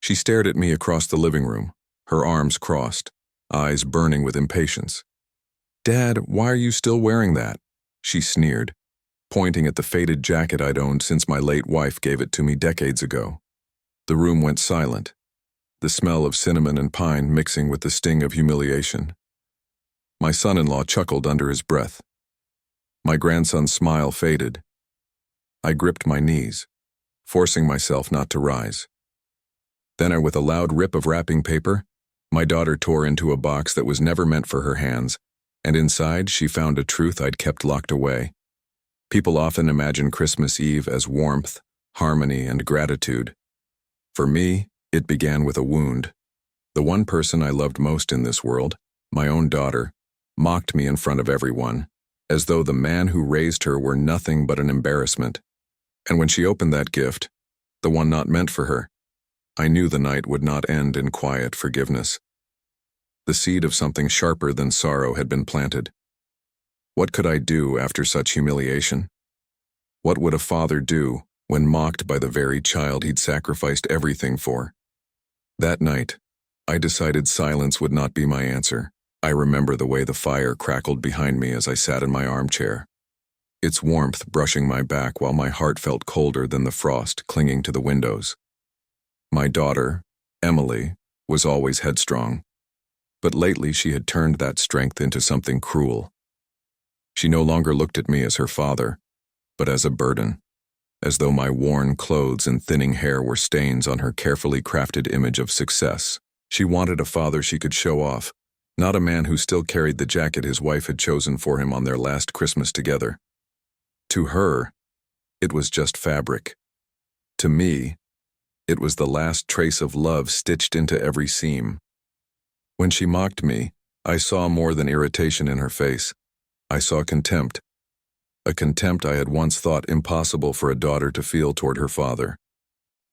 She stared at me across the living room, her arms crossed, eyes burning with impatience. "Dad, why are you still wearing that?" she sneered, pointing at the faded jacket I'd owned since my late wife gave it to me decades ago. The room went silent, the smell of cinnamon and pine mixing with the sting of humiliation. My son-in-law chuckled under his breath. My grandson's smile faded. I gripped my knees, forcing myself not to rise. Then, with a loud rip of wrapping paper, my daughter tore into a box that was never meant for her hands, and inside she found a truth I'd kept locked away. People often imagine Christmas Eve as warmth, harmony, and gratitude. For me, it began with a wound. The one person I loved most in this world, my own daughter, mocked me in front of everyone, as though the man who raised her were nothing but an embarrassment. And when she opened that gift, the one not meant for her, I knew the night would not end in quiet forgiveness. The seed of something sharper than sorrow had been planted. What could I do after such humiliation? What would a father do when mocked by the very child he'd sacrificed everything for? That night, I decided silence would not be my answer. I remember the way the fire crackled behind me as I sat in my armchair, its warmth brushing my back while my heart felt colder than the frost clinging to the windows. My daughter, Emily, was always headstrong, but lately she had turned that strength into something cruel. She no longer looked at me as her father, but as a burden, as though my worn clothes and thinning hair were stains on her carefully crafted image of success. She wanted a father she could show off, not a man who still carried the jacket his wife had chosen for him on their last Christmas together. To her, it was just fabric. To me, it was the last trace of love stitched into every seam. When she mocked me, I saw more than irritation in her face. I saw contempt. A contempt I had once thought impossible for a daughter to feel toward her father.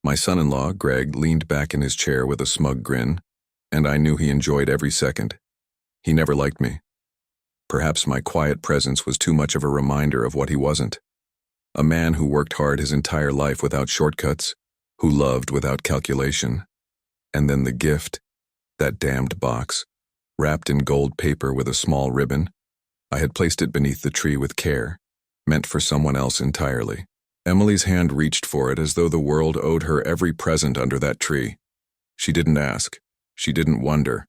My son-in-law, Greg, leaned back in his chair with a smug grin, and I knew he enjoyed every second. He never liked me. Perhaps my quiet presence was too much of a reminder of what he wasn't. A man who worked hard his entire life without shortcuts, who loved without calculation. And then the gift, that damned box, wrapped in gold paper with a small ribbon. I had placed it beneath the tree with care, meant for someone else entirely. Emily's hand reached for it as though the world owed her every present under that tree. She didn't ask. She didn't wonder.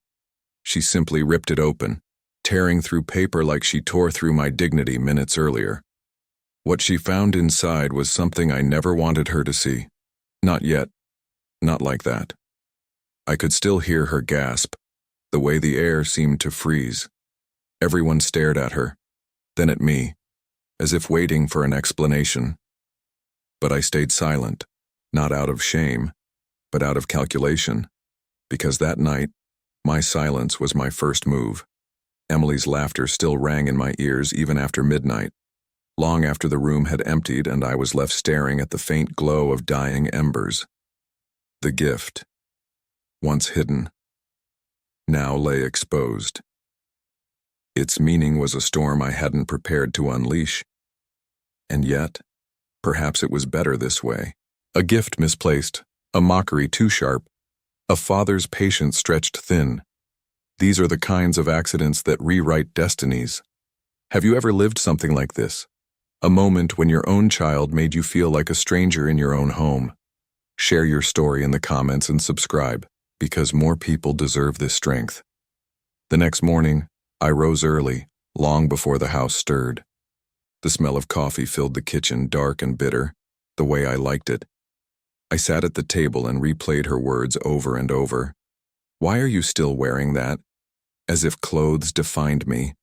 She simply ripped it open, tearing through paper like she tore through my dignity minutes earlier. What she found inside was something I never wanted her to see. Not yet. Not like that. I could still hear her gasp, the way the air seemed to freeze. Everyone stared at her, then at me, as if waiting for an explanation. But I stayed silent, not out of shame, but out of calculation, because that night, my silence was my first move. Emily's laughter still rang in my ears even after midnight, long after the room had emptied and I was left staring at the faint glow of dying embers. The gift, once hidden, now lay exposed. Its meaning was a storm I hadn't prepared to unleash. And yet, perhaps it was better this way. A gift misplaced, a mockery too sharp, a father's patience stretched thin. These are the kinds of accidents that rewrite destinies. Have you ever lived something like this? A moment when your own child made you feel like a stranger in your own home. Share your story in the comments and subscribe, because more people deserve this strength. The next morning, I rose early, long before the house stirred. The smell of coffee filled the kitchen, dark and bitter, the way I liked it. I sat at the table and replayed her words over and over. Why are you still wearing that? As if clothes defined me.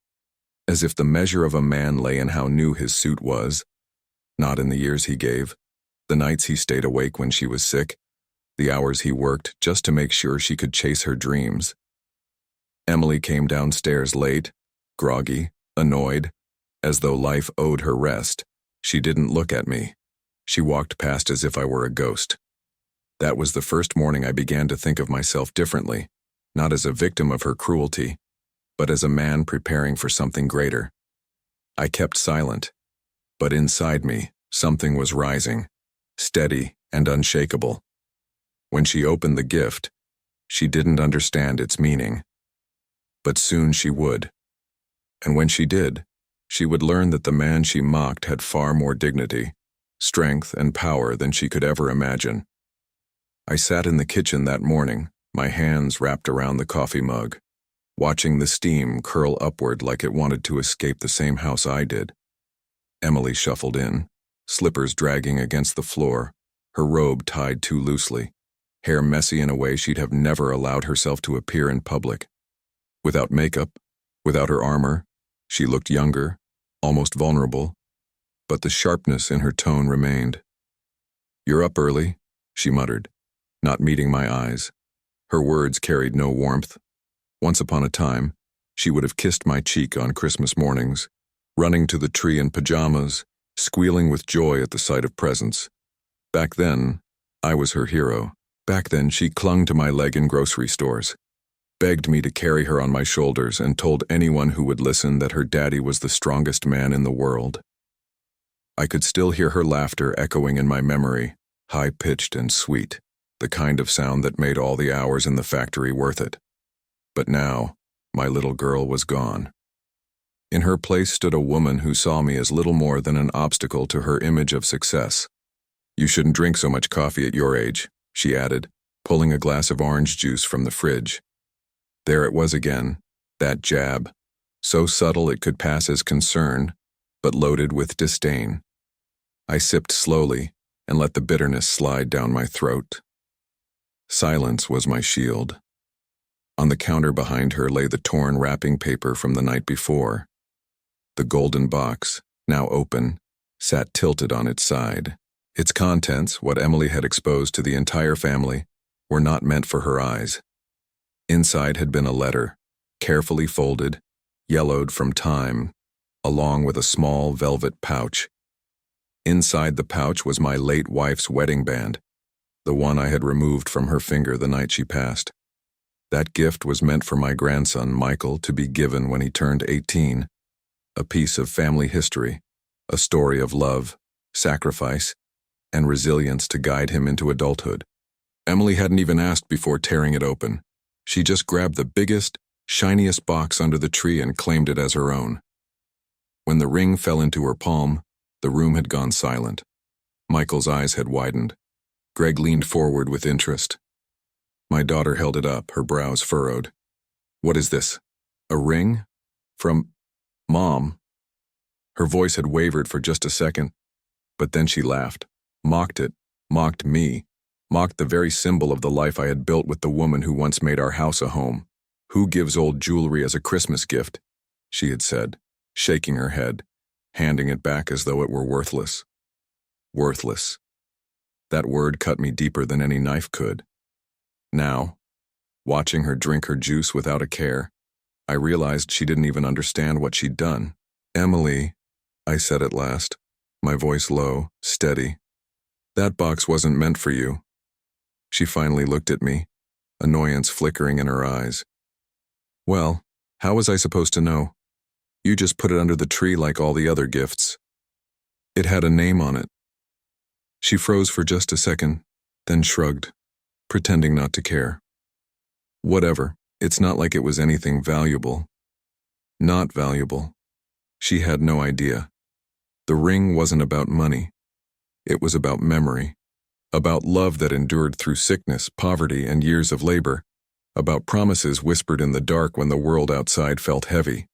As if the measure of a man lay in how new his suit was. Not in the years he gave, the nights he stayed awake when she was sick, the hours he worked just to make sure she could chase her dreams. Emily came downstairs late, groggy, annoyed, as though life owed her rest. She didn't look at me. She walked past as if I were a ghost. That was the first morning I began to think of myself differently, not as a victim of her cruelty, but as a man preparing for something greater. I kept silent, but inside me, something was rising, steady and unshakable. When she opened the gift, she didn't understand its meaning. But soon she would. And when she did, she would learn that the man she mocked had far more dignity, strength, and power than she could ever imagine. I sat in the kitchen that morning, my hands wrapped around the coffee mug, watching the steam curl upward like it wanted to escape the same house I did. Emily shuffled in, slippers dragging against the floor, her robe tied too loosely, hair messy in a way she'd have never allowed herself to appear in public. Without makeup, without her armor, she looked younger, almost vulnerable, but the sharpness in her tone remained. "You're up early," she muttered, not meeting my eyes. Her words carried no warmth. Once upon a time, she would have kissed my cheek on Christmas mornings, running to the tree in pajamas, squealing with joy at the sight of presents. Back then, I was her hero. Back then, she clung to my leg in grocery stores, begged me to carry her on my shoulders, and told anyone who would listen that her daddy was the strongest man in the world. I could still hear her laughter echoing in my memory, high-pitched and sweet, the kind of sound that made all the hours in the factory worth it. But now, my little girl was gone. In her place stood a woman who saw me as little more than an obstacle to her image of success. "You shouldn't drink so much coffee at your age," she added, pulling a glass of orange juice from the fridge. There it was again, that jab, so subtle it could pass as concern, but loaded with disdain. I sipped slowly and let the bitterness slide down my throat. Silence was my shield. On the counter behind her lay the torn wrapping paper from the night before. The golden box, now open, sat tilted on its side. Its contents, what Emily had exposed to the entire family, were not meant for her eyes. Inside had been a letter, carefully folded, yellowed from time, along with a small velvet pouch. Inside the pouch was my late wife's wedding band, the one I had removed from her finger the night she passed. That gift was meant for my grandson, Michael, to be given when he turned 18, a piece of family history, a story of love, sacrifice, and resilience to guide him into adulthood. Emily hadn't even asked before tearing it open. She just grabbed the biggest, shiniest box under the tree and claimed it as her own. When the ring fell into her palm, the room had gone silent. Michael's eyes had widened. Greg leaned forward with interest. My daughter held it up, her brows furrowed. "What is this? A ring? From Mom?" Her voice had wavered for just a second, but then she laughed, mocked it, mocked me, mocked the very symbol of the life I had built with the woman who once made our house a home. "Who gives old jewelry as a Christmas gift?" she had said, shaking her head, handing it back as though it were worthless. Worthless. That word cut me deeper than any knife could. Now, watching her drink her juice without a care, I realized she didn't even understand what she'd done. "Emily," I said at last, my voice low, steady, "that box wasn't meant for you." She finally looked at me, annoyance flickering in her eyes. "Well, how was I supposed to know? You just put it under the tree like all the other gifts. It had a name on it." She froze for just a second, then shrugged, pretending not to care. "Whatever, it's not like it was anything valuable." Not valuable. She had no idea. The ring wasn't about money. It was about memory, about love that endured through sickness, poverty, and years of labor, about promises whispered in the dark when the world outside felt heavy.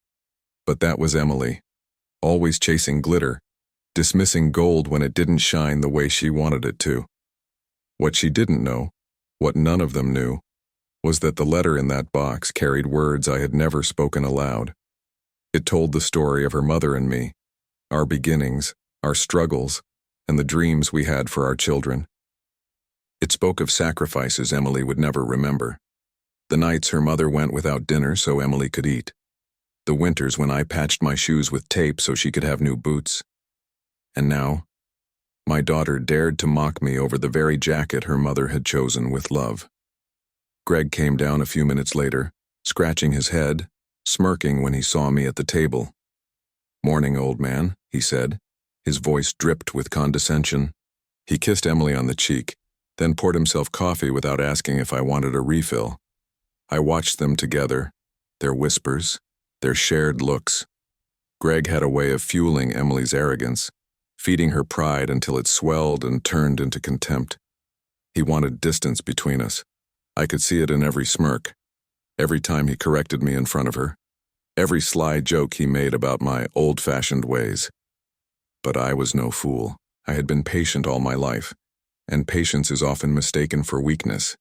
But that was Emily, always chasing glitter, dismissing gold when it didn't shine the way she wanted it to. What she didn't know, what none of them knew, was that the letter in that box carried words I had never spoken aloud. It told the story of her mother and me, our beginnings, our struggles, and the dreams we had for our children. It spoke of sacrifices Emily would never remember. The nights her mother went without dinner so Emily could eat. The winters when I patched my shoes with tape so she could have new boots. And now, my daughter dared to mock me over the very jacket her mother had chosen with love. Greg came down a few minutes later, scratching his head, smirking when he saw me at the table. "Morning, old man," he said. His voice dripped with condescension. He kissed Emily on the cheek, then poured himself coffee without asking if I wanted a refill. I watched them together, their whispers, their shared looks. Greg had a way of fueling Emily's arrogance, feeding her pride until it swelled and turned into contempt. He wanted distance between us. I could see it in every smirk, every time he corrected me in front of her, every sly joke he made about my old-fashioned ways. But I was no fool. I had been patient all my life, and patience is often mistaken for weakness.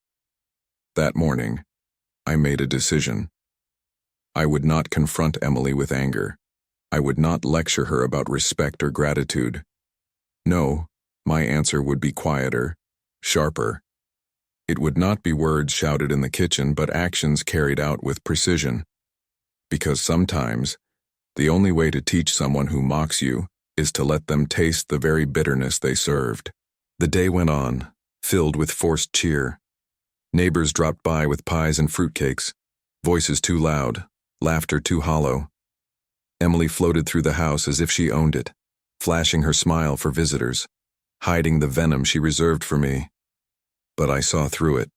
That morning, I made a decision. I would not confront Emily with anger. I would not lecture her about respect or gratitude. No, my answer would be quieter, sharper. It would not be words shouted in the kitchen, but actions carried out with precision. Because sometimes, the only way to teach someone who mocks you is to let them taste the very bitterness they served. The day went on, filled with forced cheer. Neighbors dropped by with pies and fruitcakes, voices too loud, laughter too hollow. Emily floated through the house as if she owned it, flashing her smile for visitors, hiding the venom she reserved for me. But I saw through it.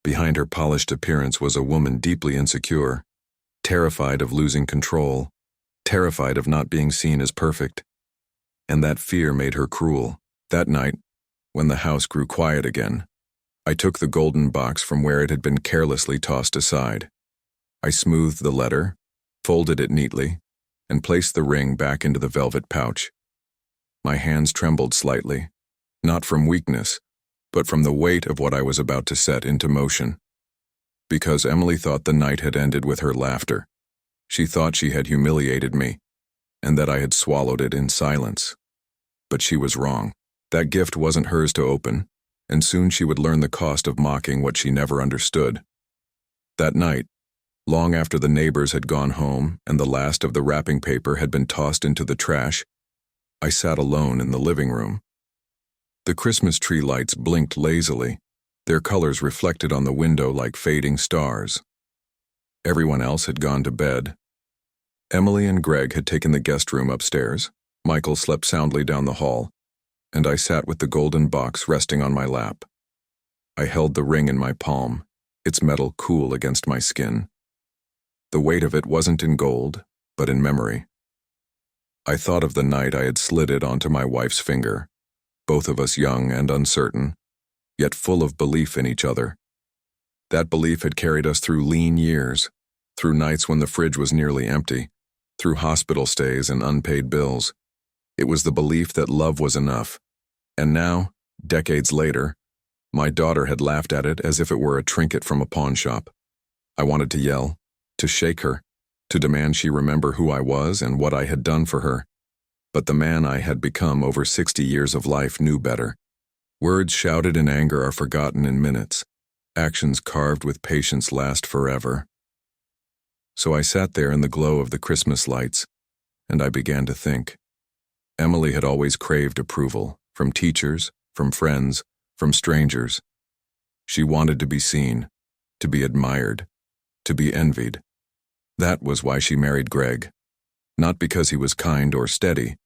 Behind her polished appearance was a woman deeply insecure, terrified of losing control, terrified of not being seen as perfect. And that fear made her cruel. That night, when the house grew quiet again, I took the golden box from where it had been carelessly tossed aside. I smoothed the letter, folded it neatly, and placed the ring back into the velvet pouch. My hands trembled slightly, not from weakness, but from the weight of what I was about to set into motion. Because Emily thought the night had ended with her laughter. She thought she had humiliated me, and that I had swallowed it in silence. But she was wrong. That gift wasn't hers to open, and soon she would learn the cost of mocking what she never understood. That night, long after the neighbors had gone home and the last of the wrapping paper had been tossed into the trash, I sat alone in the living room. The Christmas tree lights blinked lazily, their colors reflected on the window like fading stars. Everyone else had gone to bed. Emily and Greg had taken the guest room upstairs. Michael slept soundly down the hall, and I sat with the golden box resting on my lap. I held the ring in my palm, its metal cool against my skin. The weight of it wasn't in gold, but in memory. I thought of the night I had slid it onto my wife's finger, both of us young and uncertain, yet full of belief in each other. That belief had carried us through lean years, through nights when the fridge was nearly empty, through hospital stays and unpaid bills. It was the belief that love was enough. And now, decades later, my daughter had laughed at it as if it were a trinket from a pawn shop. I wanted to yell, to shake her, to demand she remember who I was and what I had done for her. But the man I had become over 60 years of life knew better. Words shouted in anger are forgotten in minutes. Actions carved with patience last forever. So I sat there in the glow of the Christmas lights, and I began to think. Emily had always craved approval, from teachers, from friends, from strangers. She wanted to be seen, to be admired, to be envied. That was why she married Greg. Not because he was kind or steady,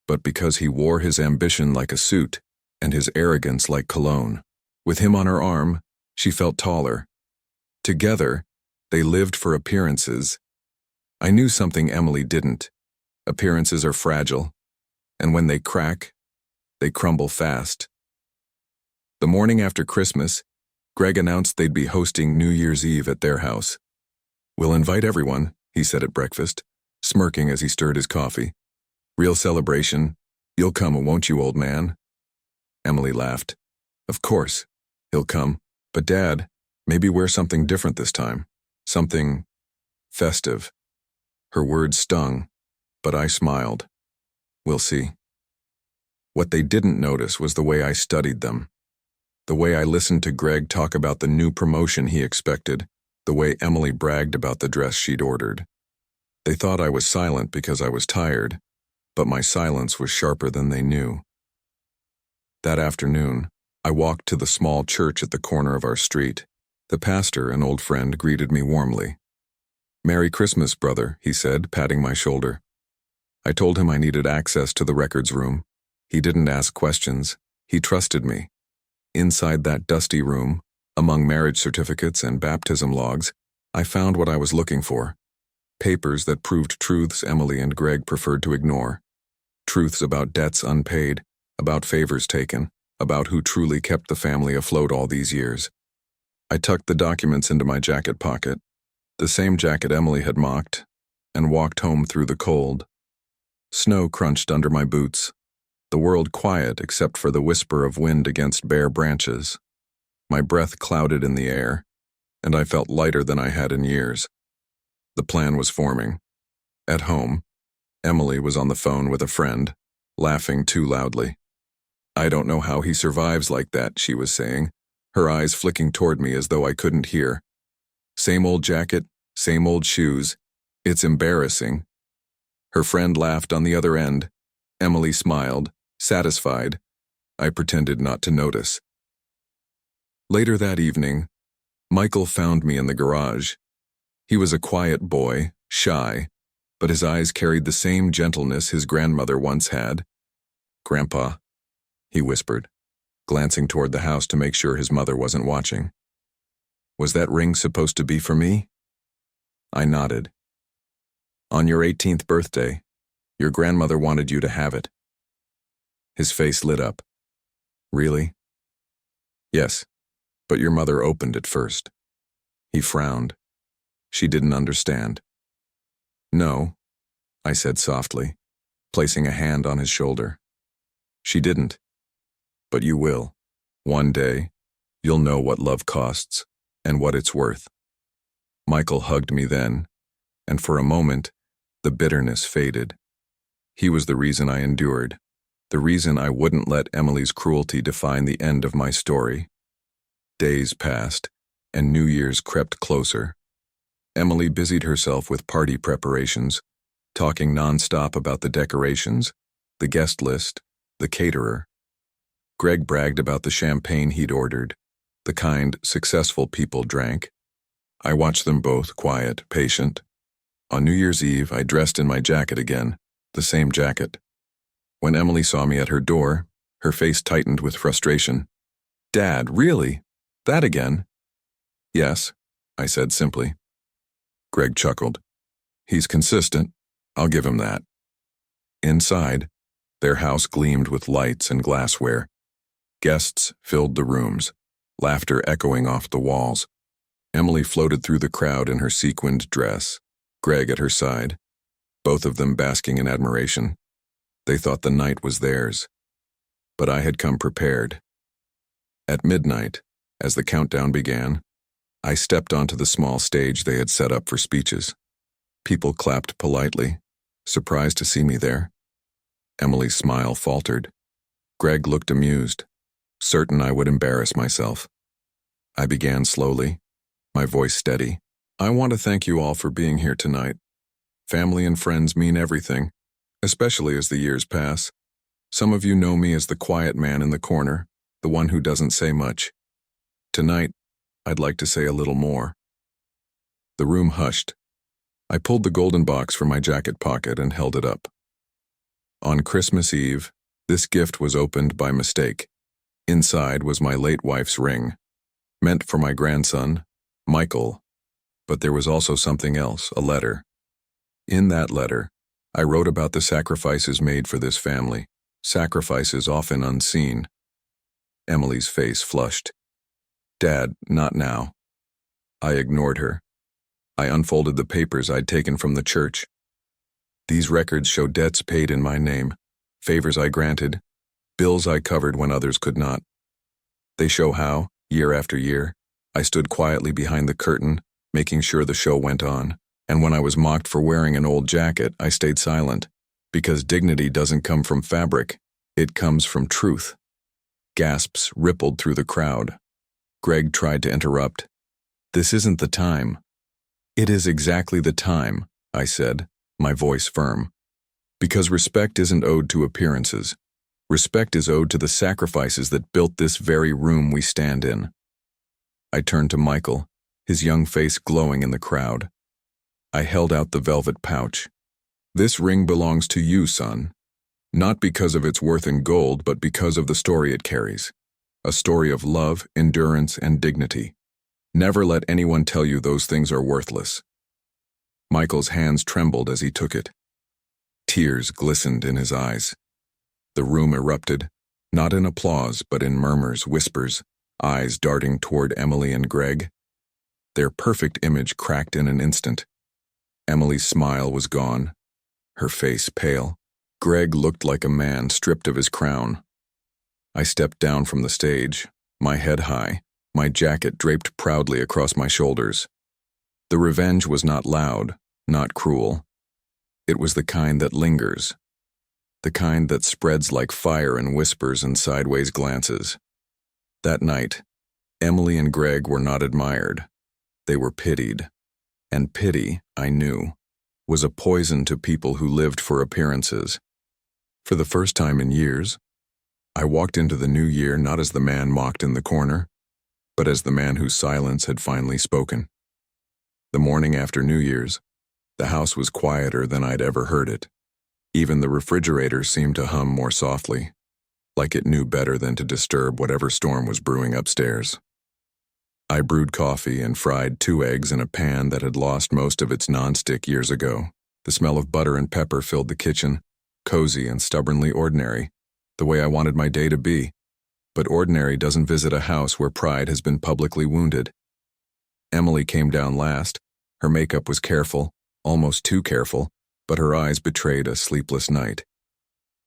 but because he wore his ambition like a suit and his arrogance like cologne. With him on her arm, she felt taller. Together, they lived for appearances. I knew something Emily didn't. Appearances are fragile, and when they crack, they crumble fast. The morning after Christmas, Greg announced they'd be hosting New Year's Eve at their house. "We'll invite everyone," he said at breakfast, smirking as he stirred his coffee. "Real celebration. You'll come, won't you, old man?" Emily laughed. "Of course, he'll come. But Dad, maybe wear something different this time. Something festive." Her words stung, but I smiled. "We'll see." What they didn't notice was the way I studied them. The way I listened to Greg talk about the new promotion he expected, the way Emily bragged about the dress she'd ordered. They thought I was silent because I was tired, but my silence was sharper than they knew. That afternoon, I walked to the small church at the corner of our street. The pastor, an old friend, greeted me warmly. "Merry Christmas, brother," he said, patting my shoulder. I told him I needed access to the records room. He didn't ask questions. He trusted me. Inside that dusty room, among marriage certificates and baptism logs, I found what I was looking for. Papers that proved truths Emily and Greg preferred to ignore. Truths about debts unpaid, about favors taken, about who truly kept the family afloat all these years. I tucked the documents into my jacket pocket, the same jacket Emily had mocked, and walked home through the cold. Snow crunched under my boots, the world quiet except for the whisper of wind against bare branches. My breath clouded in the air, and I felt lighter than I had in years. The plan was forming. At home, Emily was on the phone with a friend, laughing too loudly. "I don't know how he survives like that," she was saying, her eyes flicking toward me as though I couldn't hear. "Same old jacket, same old shoes. It's embarrassing." Her friend laughed on the other end. Emily smiled, satisfied. I pretended not to notice. Later that evening, Michael found me in the garage. He was a quiet boy, shy, but his eyes carried the same gentleness his grandmother once had. "Grandpa," he whispered, glancing toward the house to make sure his mother wasn't watching. "Was that ring supposed to be for me?" I nodded. "On your 18th birthday, your grandmother wanted you to have it." His face lit up. "Really?" "Yes, but your mother opened it first." He frowned. She didn't understand. "No," I said softly, placing a hand on his shoulder. "She didn't. But you will. One day, you'll know what love costs and what it's worth." Michael hugged me then, and for a moment, the bitterness faded. He was the reason I endured, the reason I wouldn't let Emily's cruelty define the end of my story. Days passed, and New Year's crept closer. Emily busied herself with party preparations, talking nonstop about the decorations, the guest list, the caterer. Greg bragged about the champagne he'd ordered, the kind successful people drank. I watched them both, quiet, patient. On New Year's Eve, I dressed in my jacket again, the same jacket. When Emily saw me at her door, her face tightened with frustration. "Dad, really? That again?" "Yes," I said simply. Greg chuckled. "He's consistent. I'll give him that." Inside, their house gleamed with lights and glassware. Guests filled the rooms, laughter echoing off the walls. Emily floated through the crowd in her sequined dress, Greg at her side, both of them basking in admiration. They thought the night was theirs. But I had come prepared. At midnight, as the countdown began, I stepped onto the small stage they had set up for speeches. People clapped politely, surprised to see me there. Emily's smile faltered. Greg looked amused, certain I would embarrass myself. I began slowly, my voice steady. "I want to thank you all for being here tonight. Family and friends mean everything, especially as the years pass. Some of you know me as the quiet man in the corner, the one who doesn't say much. Tonight, I'd like to say a little more." The room hushed. I pulled the golden box from my jacket pocket and held it up. On Christmas Eve, this gift was opened by mistake. Inside was my late wife's ring, meant for my grandson, Michael. But there was also something else, a letter. In that letter, I wrote about the sacrifices made for this family, sacrifices often unseen. Emily's face flushed. "Dad, not now." I ignored her. I unfolded the papers I'd taken from the church. These records show debts paid in my name, favors I granted, bills I covered when others could not. They show how, year after year, I stood quietly behind the curtain, making sure the show went on. And when I was mocked for wearing an old jacket, I stayed silent, because dignity doesn't come from fabric, it comes from truth. Gasps rippled through the crowd. Greg tried to interrupt. "This isn't the time." "It is exactly the time," I said, my voice firm. "Because respect isn't owed to appearances. Respect is owed to the sacrifices that built this very room we stand in." I turned to Michael, his young face glowing in the crowd. I held out the velvet pouch. "This ring belongs to you, son. Not because of its worth in gold, but because of the story it carries. a story of love, endurance, and dignity. Never let anyone tell you those things are worthless. Michael's hands trembled as he took it. Tears glistened in his eyes. The room erupted, not in applause but in murmurs, whispers, eyes darting toward Emily and Greg. Their perfect image cracked in an instant. Emily's smile was gone, her face pale. Greg looked like a man stripped of his crown. I stepped down from the stage, my head high, my jacket draped proudly across my shoulders. The revenge was not loud, not cruel. It was the kind that lingers, the kind that spreads like fire in whispers and sideways glances. That night, Emily and Greg were not admired. They were pitied. And pity, I knew, was a poison to people who lived for appearances. For the first time in years, I walked into the new year not as the man mocked in the corner, but as the man whose silence had finally spoken. The morning after New Year's, the house was quieter than I'd ever heard it. Even the refrigerator seemed to hum more softly, like it knew better than to disturb whatever storm was brewing upstairs. I brewed coffee and fried 2 eggs in a pan that had lost most of its nonstick years ago. The smell of butter and pepper filled the kitchen, cozy and stubbornly ordinary, the way I wanted my day to be. But ordinary doesn't visit a house where pride has been publicly wounded. Emily came down last. Her makeup was careful, almost too careful, but her eyes betrayed a sleepless night.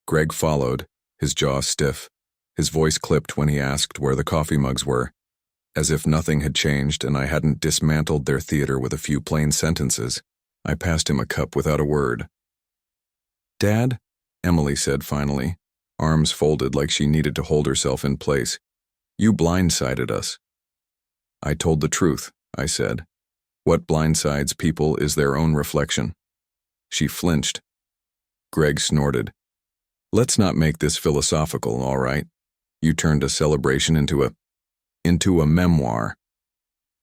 Greg followed, his jaw stiff, his voice clipped when he asked where the coffee mugs were, as if nothing had changed and I hadn't dismantled their theater with a few plain sentences. I passed him a cup without a word. "Dad," Emily said finally, arms folded like she needed to hold herself in place, "you blindsided us." "I told the truth," I said. "What blindsides people is their own reflection." She flinched. Greg snorted. "Let's not make this philosophical, all right? You turned a celebration into a memoir."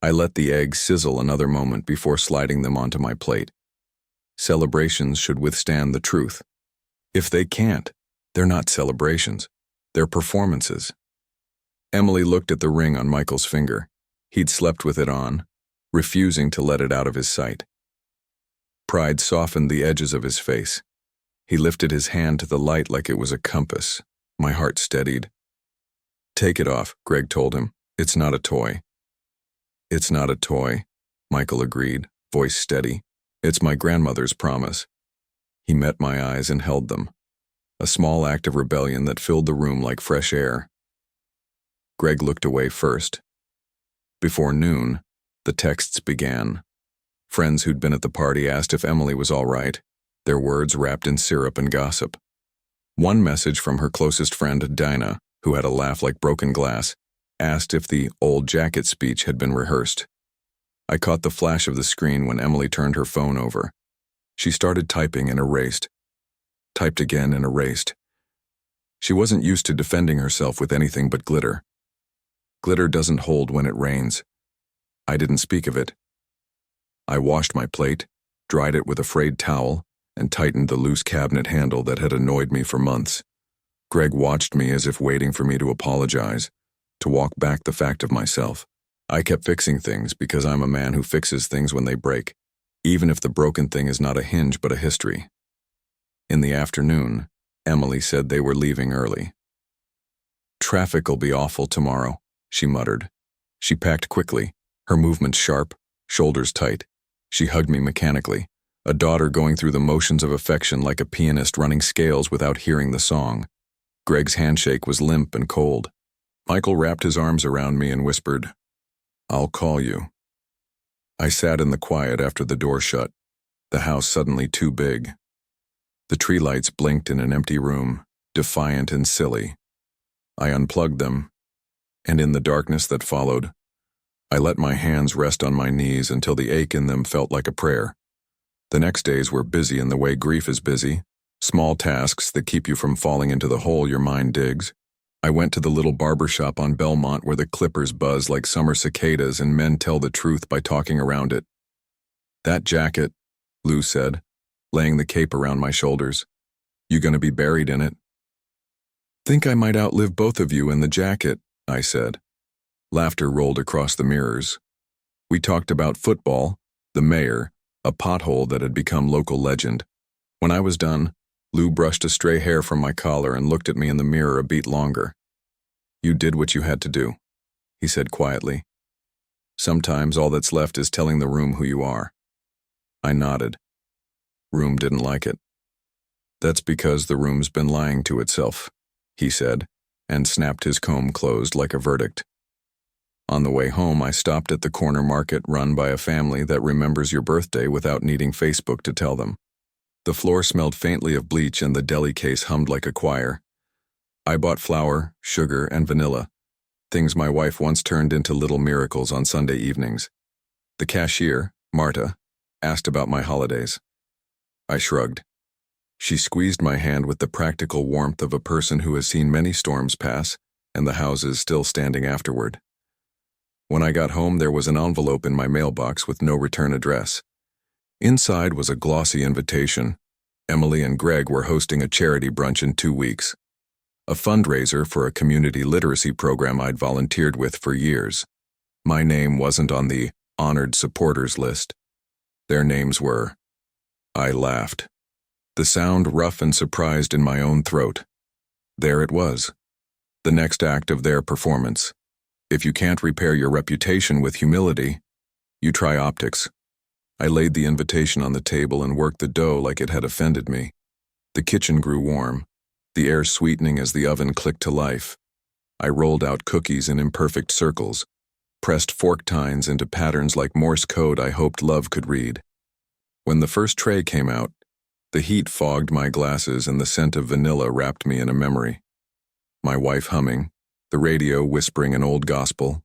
I let the eggs sizzle another moment before sliding them onto my plate. Celebrations should withstand the truth. If they can't, they're not celebrations. They're performances. Emily looked at the ring on Michael's finger. He'd slept with it on, refusing to let it out of his sight. Pride softened the edges of his face. He lifted his hand to the light like it was a compass. My heart steadied. "Take it off," Greg told him. "It's not a toy." "It's not a toy," Michael agreed, voice steady. "It's my grandmother's promise." He met my eyes and held them. A small act of rebellion that filled the room like fresh air. Greg looked away first. Before noon, the texts began. Friends who'd been at the party asked if Emily was all right, their words wrapped in syrup and gossip. One message from her closest friend, Dinah, who had a laugh like broken glass, asked if the old jacket speech had been rehearsed. I caught the flash of the screen when Emily turned her phone over. She started typing and erased. Typed again and erased. She wasn't used to defending herself with anything but glitter. Glitter doesn't hold when it rains. I didn't speak of it. I washed my plate, dried it with a frayed towel, and tightened the loose cabinet handle that had annoyed me for months. Greg watched me as if waiting for me to apologize, to walk back the fact of myself. I kept fixing things because I'm a man who fixes things when they break, even if the broken thing is not a hinge but a history. In the afternoon, Emily said they were leaving early. "Traffic'll be awful tomorrow," she muttered. She packed quickly, her movements sharp, shoulders tight. She hugged me mechanically, a daughter going through the motions of affection like a pianist running scales without hearing the song. Greg's handshake was limp and cold. Michael wrapped his arms around me and whispered, "I'll call you." I sat in the quiet after the door shut, the house suddenly too big. The tree lights blinked in an empty room, defiant and silly. I unplugged them, and in the darkness that followed, I let my hands rest on my knees until the ache in them felt like a prayer. The next days were busy in the way grief is busy, small tasks that keep you from falling into the hole your mind digs. I went to the little barber shop on Belmont where the clippers buzz like summer cicadas and men tell the truth by talking around it. "That jacket," Lou said, laying the cape around my shoulders. "You gonna be buried in it?" "Think I might outlive both of you in the jacket," I said. Laughter rolled across the mirrors. We talked about football, the mayor, a pothole that had become local legend. When I was done, Lou brushed a stray hair from my collar and looked at me in the mirror a beat longer. You did what you had to do, he said quietly. Sometimes all that's left is telling the room who you are. I nodded. Room didn't like it. That's because the room's been lying to itself, he said, and snapped his comb closed like a verdict. On the way home, I stopped at the corner market run by a family that remembers your birthday without needing Facebook to tell them. The floor smelled faintly of bleach and the deli case hummed like a choir. I bought flour, sugar, and vanilla, things my wife once turned into little miracles on Sunday evenings. The cashier, Marta, asked about my holidays. I shrugged. She squeezed my hand with the practical warmth of a person who has seen many storms pass and the houses still standing afterward. When I got home, there was an envelope in my mailbox with no return address. Inside was a glossy invitation. Emily and Greg were hosting a charity brunch in 2 weeks. A fundraiser for a community literacy program I'd volunteered with for years. My name wasn't on the honored supporters list. Their names were. I laughed. The sound rough and surprised in my own throat. There it was. The next act of their performance. If you can't repair your reputation with humility, you try optics. I laid the invitation on the table and worked the dough like it had offended me. The kitchen grew warm, the air sweetening as the oven clicked to life. I rolled out cookies in imperfect circles, pressed fork tines into patterns like Morse code I hoped love could read. When the first tray came out, the heat fogged my glasses and the scent of vanilla wrapped me in a memory. My wife humming, the radio whispering an old gospel,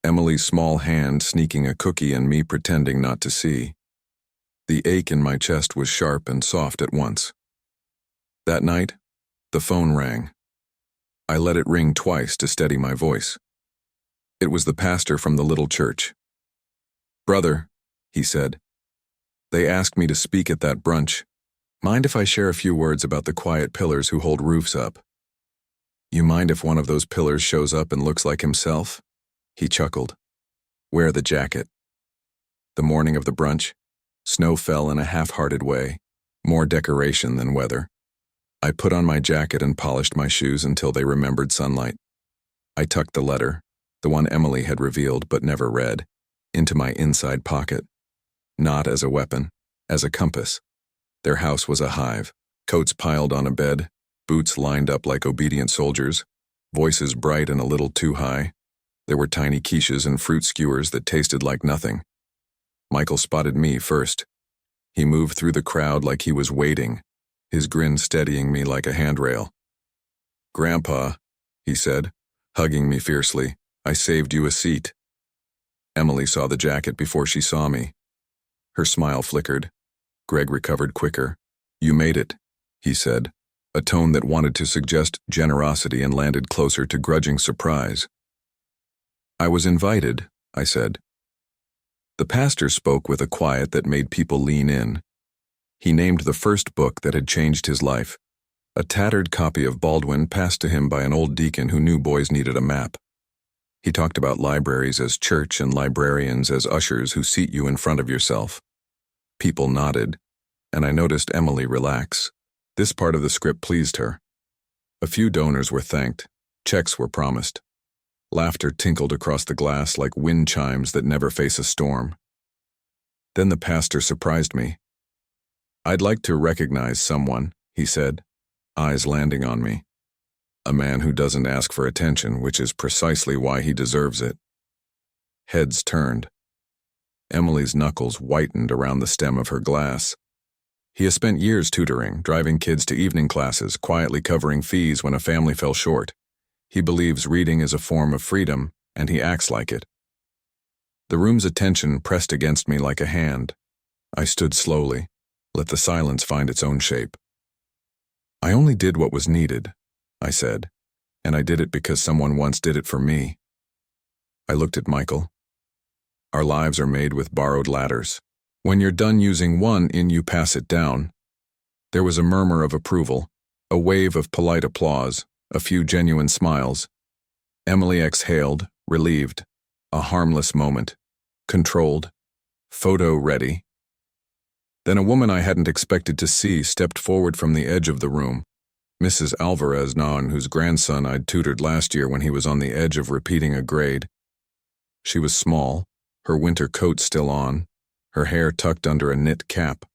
Emily's small hand sneaking a cookie and me pretending not to see. The ache in my chest was sharp and soft at once. That night, the phone rang. I let it ring twice to steady my voice. It was the pastor from the little church. "Brother," he said, "they asked me to speak at that brunch. Mind if I share a few words about the quiet pillars who hold roofs up?" "You mind if one of those pillars shows up and looks like himself?" He chuckled. "Wear the jacket." The morning of the brunch, snow fell in a half-hearted way, more decoration than weather. I put on my jacket and polished my shoes until they remembered sunlight. I tucked the letter, the one Emily had revealed but never read, into my inside pocket. Not as a weapon, as a compass. Their house was a hive, coats piled on a bed, boots lined up like obedient soldiers, voices bright and a little too high. There were tiny quiches and fruit skewers that tasted like nothing. Michael spotted me first. He moved through the crowd like he was waiting, his grin steadying me like a handrail. "Grandpa," he said, hugging me fiercely, "I saved you a seat." Emily saw the jacket before she saw me. Her smile flickered. Greg recovered quicker. "You made it," he said, a tone that wanted to suggest generosity and landed closer to grudging surprise. "I was invited," I said. The pastor spoke with a quiet that made people lean in. He named the first book that had changed his life, a tattered copy of Baldwin passed to him by an old deacon who knew boys needed a map. He talked about libraries as church and librarians as ushers who seat you in front of yourself. People nodded, and I noticed Emily relax. This part of the script pleased her. A few donors were thanked, checks were promised. Laughter tinkled across the glass like wind chimes that never face a storm. Then the pastor surprised me. "I'd like to recognize someone," he said, eyes landing on me. "A man who doesn't ask for attention, which is precisely why he deserves it." Heads turned. Emily's knuckles whitened around the stem of her glass. "He has spent years tutoring, driving kids to evening classes, quietly covering fees when a family fell short. He believes reading is a form of freedom, and he acts like it." The room's attention pressed against me like a hand. I stood slowly, let the silence find its own shape. "I only did what was needed," I said, "and I did it because someone once did it for me." I looked at Michael. Our lives are made with borrowed ladders. When you're done using one you pass it down. There was a murmur of approval, a wave of polite applause, a few genuine smiles. Emily exhaled, relieved. A harmless moment. Controlled. Photo ready. Then a woman I hadn't expected to see stepped forward from the edge of the room. Mrs. Alvarez Nahan, whose grandson I'd tutored last year when he was on the edge of repeating a grade. She was small, her winter coat still on, her hair tucked under a knit cap.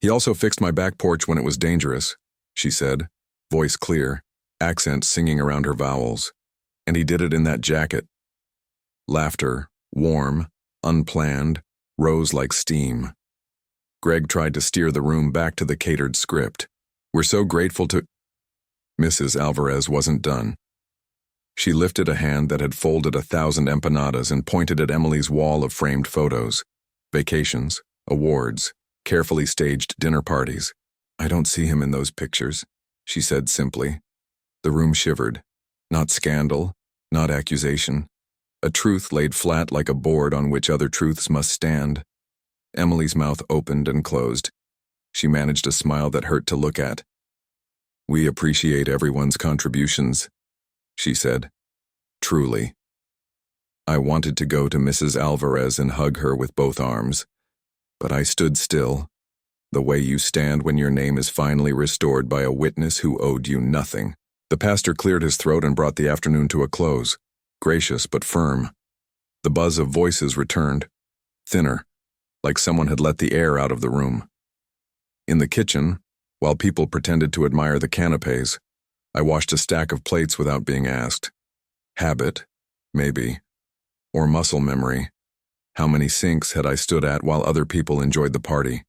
"He also fixed my back porch when it was dangerous," she said, voice clear, accent singing around her vowels. "And he did it in that jacket." Laughter, warm, unplanned, rose like steam. Greg tried to steer the room back to the catered script. "We're so grateful to—" Mrs. Alvarez wasn't done. She lifted a hand that had folded 1,000 empanadas and pointed at Emily's wall of framed photos. Vacations, awards, carefully staged dinner parties. "I don't see him in those pictures," she said simply. The room shivered. Not scandal, not accusation. A truth laid flat like a board on which other truths must stand. Emily's mouth opened and closed. She managed a smile that hurt to look at. "We appreciate everyone's contributions," she said. Truly. I wanted to go to Mrs. Alvarez and hug her with both arms, but I stood still, the way you stand when your name is finally restored by a witness who owed you nothing. The pastor cleared his throat and brought the afternoon to a close, gracious but firm. The buzz of voices returned, thinner, like someone had let the air out of the room. In the kitchen, while people pretended to admire the canapes, I washed a stack of plates without being asked. Habit, maybe, or muscle memory. How many sinks had I stood at while other people enjoyed the party?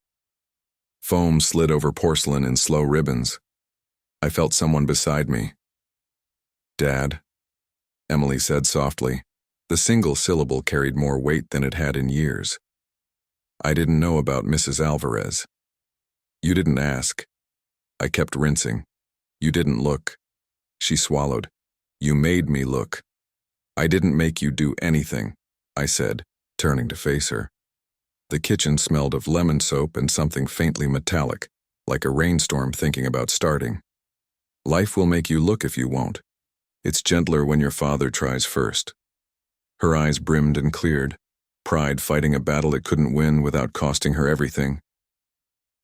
Foam slid over porcelain in slow ribbons. I felt someone beside me. "Dad," Emily said softly. The single syllable carried more weight than it had in years. "I didn't know about Mrs. Alvarez." "You didn't ask." I kept rinsing. "You didn't look." She swallowed. "You made me look." "I didn't make you do anything," I said, turning to face her. The kitchen smelled of lemon soap and something faintly metallic, like a rainstorm thinking about starting. "Life will make you look if you won't. It's gentler when your father tries first." Her eyes brimmed and cleared, pride fighting a battle it couldn't win without costing her everything.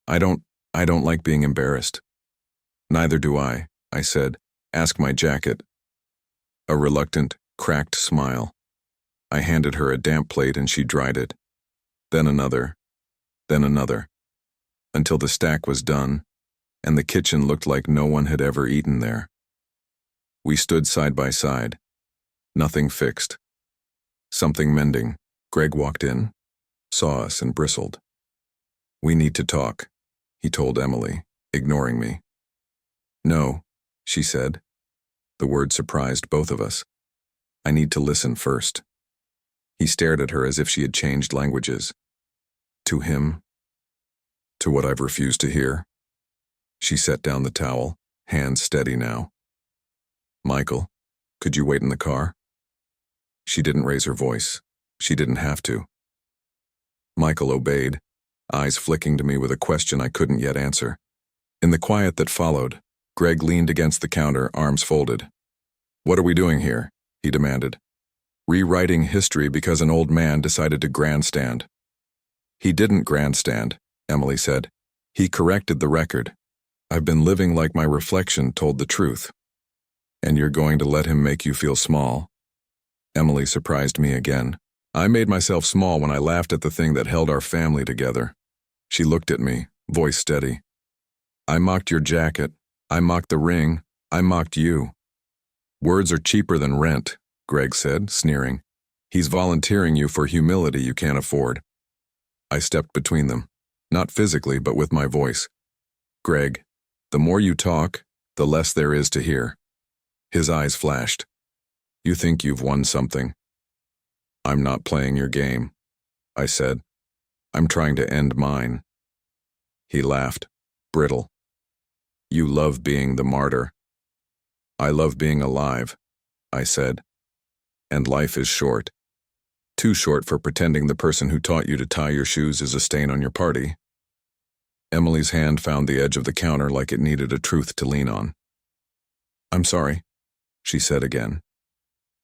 I don't like being embarrassed." "Neither do I said. "Ask my jacket." A reluctant, cracked smile. I handed her a damp plate and she dried it. Then another, until the stack was done, and the kitchen looked like no one had ever eaten there. We stood side by side. Nothing fixed. Something mending. Greg walked in, saw us and bristled. "We need to talk," he told Emily, ignoring me. "No," she said. The word surprised both of us. "I need to listen first." He stared at her as if she had changed languages. "To him? To what I've refused to hear?" She set down the towel, hands steady now. "Michael, could you wait in the car?" She didn't raise her voice. She didn't have to. Michael obeyed, eyes flicking to me with a question I couldn't yet answer. In the quiet that followed, Greg leaned against the counter, arms folded. "What are we doing here?" he demanded. "Rewriting history because an old man decided to grandstand." "He didn't grandstand," Emily said. "He corrected the record. I've been living like my reflection told the truth." "And you're going to let him make you feel small?" Emily surprised me again. "I made myself small when I laughed at the thing that held our family together." She looked at me, voice steady. "I mocked your jacket. I mocked the ring. I mocked you." "Words are cheaper than rent," Greg said, sneering. "He's volunteering you for humility you can't afford." I stepped between them, not physically but with my voice. "Greg, the more you talk, the less there is to hear." His eyes flashed. "You think you've won something." "I'm not playing your game," I said. "I'm trying to end mine." He laughed, brittle. "You love being the martyr." "I love being alive," I said. "And life is short. Too short for pretending the person who taught you to tie your shoes is a stain on your party." Emily's hand found the edge of the counter like it needed a truth to lean on. "I'm sorry," she said again.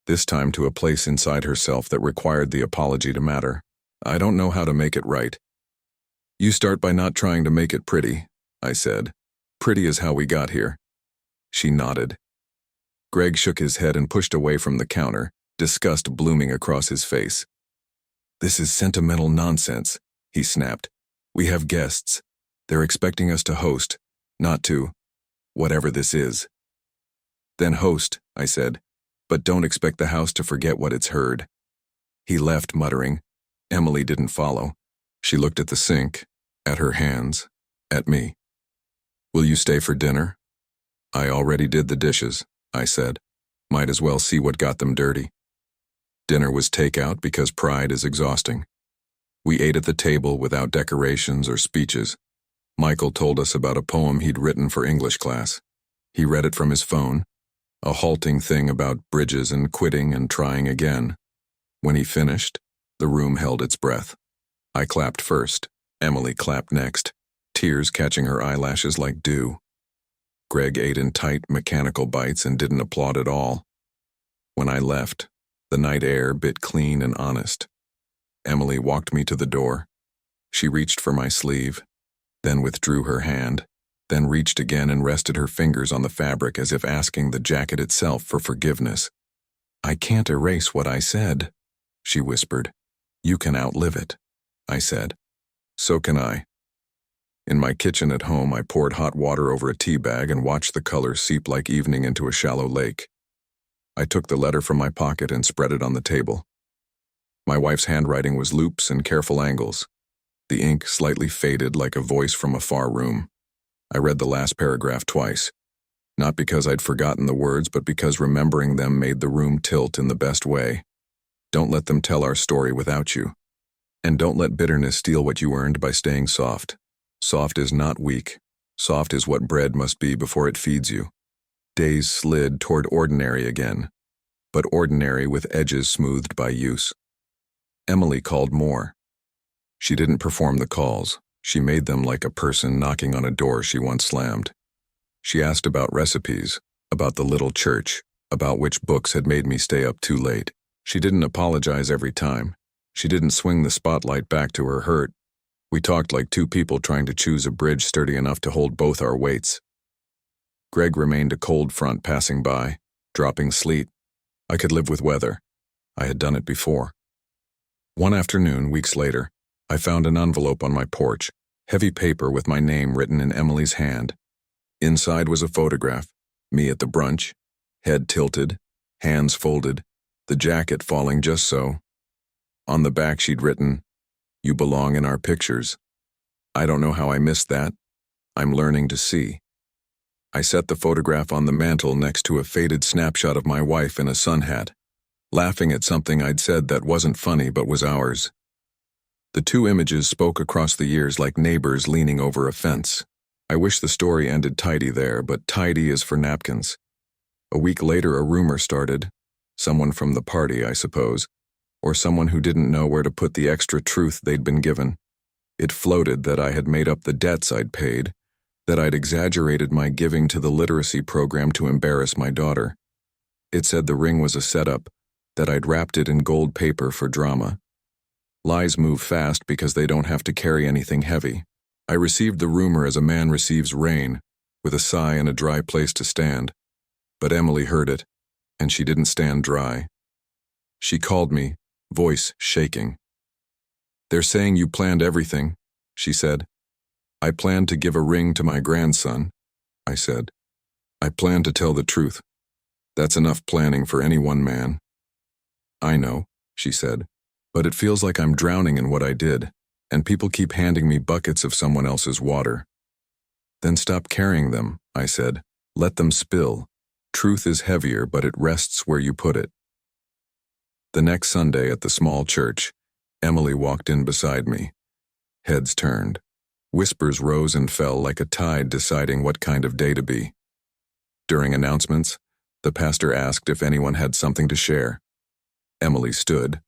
this time to a place inside herself that required the apology to matter. I don't know how to make it right. You start by not trying to make it pretty, I said. Pretty is how we got here. She nodded. Greg shook his head and pushed away from the counter, disgust blooming across his face. This is sentimental nonsense, he snapped. We have guests. They're expecting us to host, not to, whatever this is. Then host, I said, but don't expect the house to forget what it's heard. He left, muttering. Emily didn't follow. She looked at the sink, at her hands, at me. Will you stay for dinner? I already did the dishes, I said. Might as well see what got them dirty. Dinner was takeout because pride is exhausting. We ate at the table without decorations or speeches. Michael told us about a poem he'd written for English class. He read it from his phone, a halting thing about bridges and quitting and trying again. When he finished, the room held its breath. I clapped first. Emily clapped next, tears catching her eyelashes like dew. Greg ate in tight, mechanical bites and didn't applaud at all. When I left, the night air bit clean and honest. Emily walked me to the door. She reached for my sleeve, then withdrew her hand, then reached again and rested her fingers on the fabric as if asking the jacket itself for forgiveness. I can't erase what I said, she whispered. You can outlive it, I said. So can I. In my kitchen at home, I poured hot water over a tea bag and watched the color seep like evening into a shallow lake. I took the letter from my pocket and spread it on the table. My wife's handwriting was loops and careful angles. The ink slightly faded like a voice from a far room. I read the last paragraph twice, not because I'd forgotten the words, but because remembering them made the room tilt in the best way. Don't let them tell our story without you. And don't let bitterness steal what you earned by staying soft. Soft is not weak. Soft is what bread must be before it feeds you. Days slid toward ordinary again, but ordinary with edges smoothed by use. Emily called more. She didn't perform the calls. She made them like a person knocking on a door she once slammed. She asked about recipes, about the little church, about which books had made me stay up too late. She didn't apologize every time. She didn't swing the spotlight back to her hurt. We talked like two people trying to choose a bridge sturdy enough to hold both our weights. Greg remained a cold front passing by, dropping sleet. I could live with weather. I had done it before. One afternoon, weeks later, I found an envelope on my porch, heavy paper with my name written in Emily's hand. Inside was a photograph, me at the brunch, head tilted, hands folded, the jacket falling just so. On the back she'd written, "You belong in our pictures." I don't know how I missed that. I'm learning to see. I set the photograph on the mantel next to a faded snapshot of my wife in a sun hat, laughing at something I'd said that wasn't funny but was ours. The two images spoke across the years like neighbors leaning over a fence. I wish the story ended tidy there, but tidy is for napkins. A week later, a rumor started. Someone from the party, I suppose, or someone who didn't know where to put the extra truth they'd been given. It floated that I had made up the debts I'd paid, that I'd exaggerated my giving to the literacy program to embarrass my daughter. It said the ring was a setup, that I'd wrapped it in gold paper for drama. Lies move fast because they don't have to carry anything heavy. I received the rumor as a man receives rain, with a sigh and a dry place to stand. But Emily heard it, and she didn't stand dry. She called me, voice shaking. "They're saying you planned everything," she said. "I planned to give a ring to my grandson," I said. "I planned to tell the truth. That's enough planning for any one man." "I know," she said, "but it feels like I'm drowning in what I did, and people keep handing me buckets of someone else's water." "Then stop carrying them," I said. "Let them spill. Truth is heavier, but it rests where you put it." The next Sunday at the small church, Emily walked in beside me. Heads turned. Whispers rose and fell like a tide deciding what kind of day to be. During announcements, the pastor asked if anyone had something to share. Emily stood.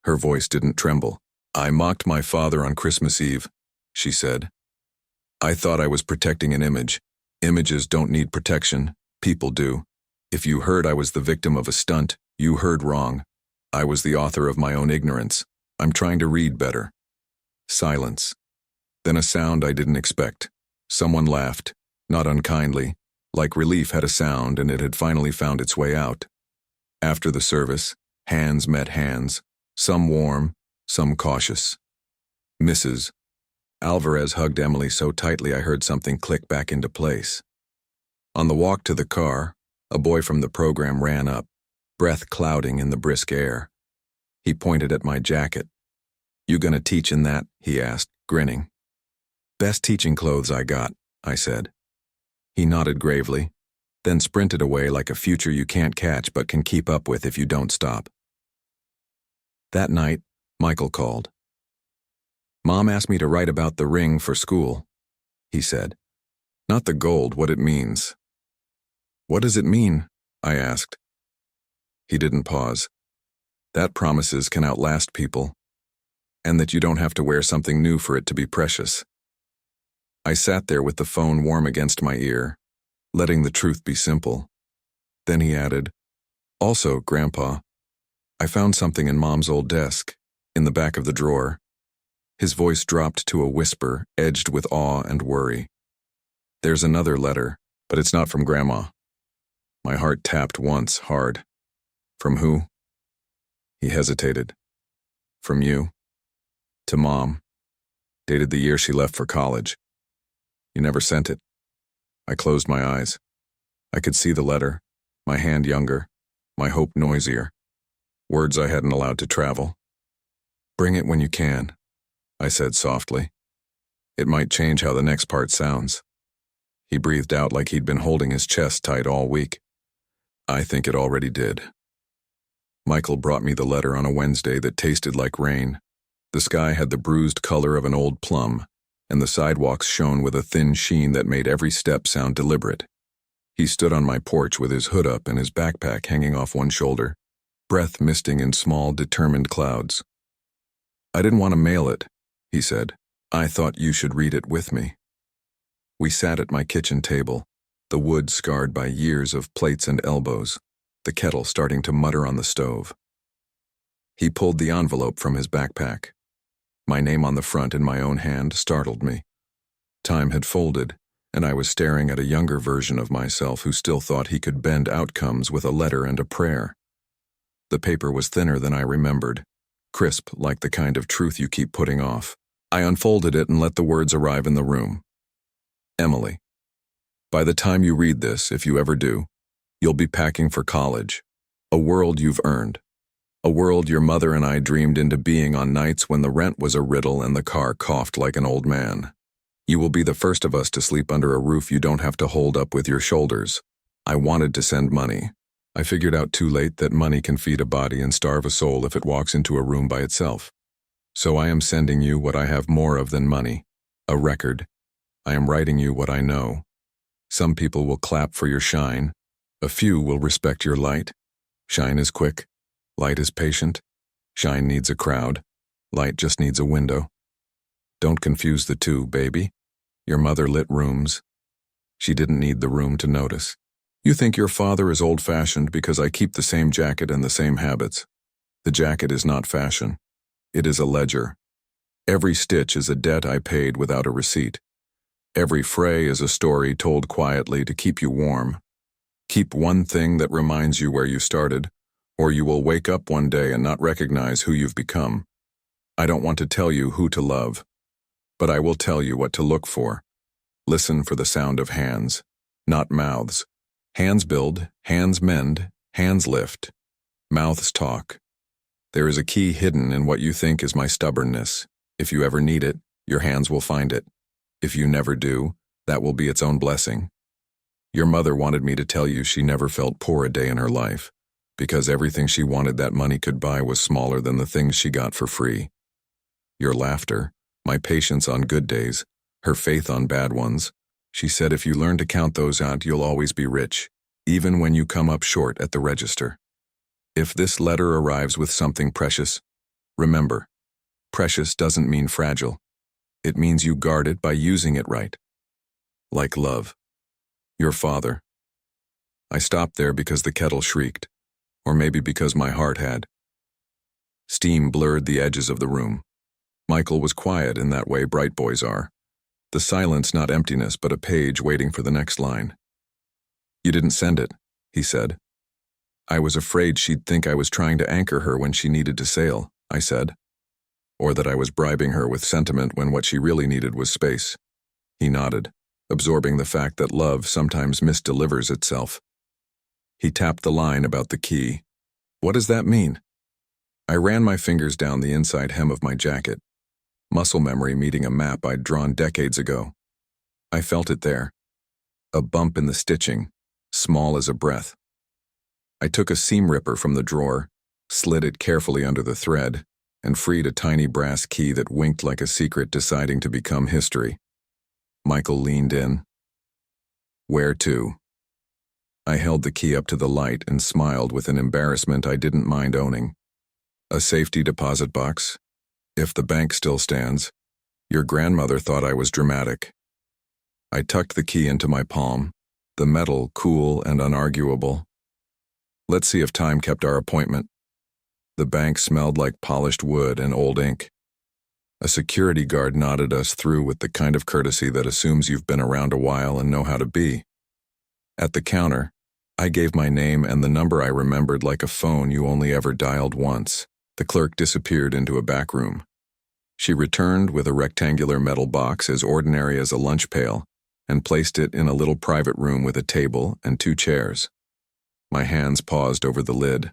Her voice didn't tremble. "I mocked my father on Christmas Eve," she said. "I thought I was protecting an image. Images don't need protection. People do. If you heard I was the victim of a stunt, You heard wrong. I was the author of my own ignorance. I'm trying to read better. Silence. Then a sound I didn't expect. Someone laughed, not unkindly, like relief had a sound and it had finally found its way out. After the service, hands met hands, some warm, some cautious. Mrs. Alvarez hugged Emily so tightly I heard something click back into place. On the walk to the car, a boy from the program ran up, breath clouding in the brisk air. He pointed at my jacket. "You gonna teach in that?" he asked, grinning. "Best teaching clothes I got," I said. He nodded gravely, then sprinted away like a future you can't catch but can keep up with if you don't stop. That night, Michael called. "Mom asked me to write about the ring for school," he said. "Not the gold, what it means." "What does it mean?" I asked. He didn't pause. "That promises can outlast people, and that you don't have to wear something new for it to be precious." I sat there with the phone warm against my ear, letting the truth be simple. Then he added, "Also, Grandpa, I found something in Mom's old desk, in the back of the drawer." His voice dropped to a whisper, edged with awe and worry. "There's another letter, but it's not from Grandma." My heart tapped once, hard. "From who?" He hesitated. "From you. To Mom. Dated the year she left for college. You never sent it." I closed my eyes. I could see the letter, my hand younger, my hope noisier. Words I hadn't allowed to travel. "Bring it when you can," I said softly. "It might change how the next part sounds." He breathed out like he'd been holding his chest tight all week. I think it already did. Michael brought me the letter on a Wednesday that tasted like rain. The sky had the bruised color of an old plum, and the sidewalks shone with a thin sheen that made every step sound deliberate. He stood on my porch with his hood up and his backpack hanging off one shoulder, breath misting in small, determined clouds. "I didn't want to mail it," he said. "I thought you should read it with me." We sat at my kitchen table, the wood scarred by years of plates and elbows, the kettle starting to mutter on the stove. He pulled the envelope from his backpack. My name on the front in my own hand startled me. Time had folded, and I was staring at a younger version of myself who still thought he could bend outcomes with a letter and a prayer. The paper was thinner than I remembered, crisp like the kind of truth you keep putting off. I unfolded it and let the words arrive in the room. "Emily, by the time you read this, if you ever do, you'll be packing for college, a world you've earned. A world your mother and I dreamed into being on nights when the rent was a riddle and the car coughed like an old man. You will be the first of us to sleep under a roof you don't have to hold up with your shoulders. I wanted to send money. I figured out too late that money can feed a body and starve a soul if it walks into a room by itself. So I am sending you what I have more of than money, a record. I am writing you what I know. Some people will clap for your shine. A few will respect your light. Shine is quick. Light is patient. Shine needs a crowd. Light just needs a window. Don't confuse the two, baby. Your mother lit rooms. She didn't need the room to notice. You think your father is old-fashioned because I keep the same jacket and the same habits. The jacket is not fashion. It is a ledger. Every stitch is a debt I paid without a receipt. Every fray is a story told quietly to keep you warm. Keep one thing that reminds you where you started, or you will wake up one day and not recognize who you've become. I don't want to tell you who to love, but I will tell you what to look for. Listen for the sound of hands, not mouths. Hands build, hands mend, hands lift. Mouths talk. There is a key hidden in what you think is my stubbornness. If you ever need it, your hands will find it. If you never do, that will be its own blessing. Your mother wanted me to tell you she never felt poor a day in her life, because everything she wanted that money could buy was smaller than the things she got for free. Your laughter, my patience on good days, her faith on bad ones. She said if you learn to count those out, you'll always be rich, even when you come up short at the register. If this letter arrives with something precious, remember, precious doesn't mean fragile. It means you guard it by using it right. Like love. Your father. I stopped there because the kettle shrieked. Or maybe because my heart had. Steam blurred the edges of the room. Michael was quiet in that way bright boys are. The silence not emptiness, but a page waiting for the next line. "You didn't send it," he said. "I was afraid she'd think I was trying to anchor her when she needed to sail," I said. "Or that I was bribing her with sentiment when what she really needed was space." He nodded, absorbing the fact that love sometimes misdelivers itself. He tapped the line about the key. "What does that mean?" I ran my fingers down the inside hem of my jacket, muscle memory meeting a map I'd drawn decades ago. I felt it there, a bump in the stitching, small as a breath. I took a seam ripper from the drawer, slid it carefully under the thread, and freed a tiny brass key that winked like a secret deciding to become history. Michael leaned in. "Where to?" I held the key up to the light and smiled with an embarrassment I didn't mind owning. "A safety deposit box? If the bank still stands. Your grandmother thought I was dramatic." I tucked the key into my palm, the metal cool and unarguable. Let's see if time kept our appointment. The bank smelled like polished wood and old ink. A security guard nodded us through with the kind of courtesy that assumes you've been around a while and know how to be. At the counter, I gave my name and the number I remembered like a phone you only ever dialed once. The clerk disappeared into a back room. She returned with a rectangular metal box as ordinary as a lunch pail and placed it in a little private room with a table and 2 chairs. My hands paused over the lid.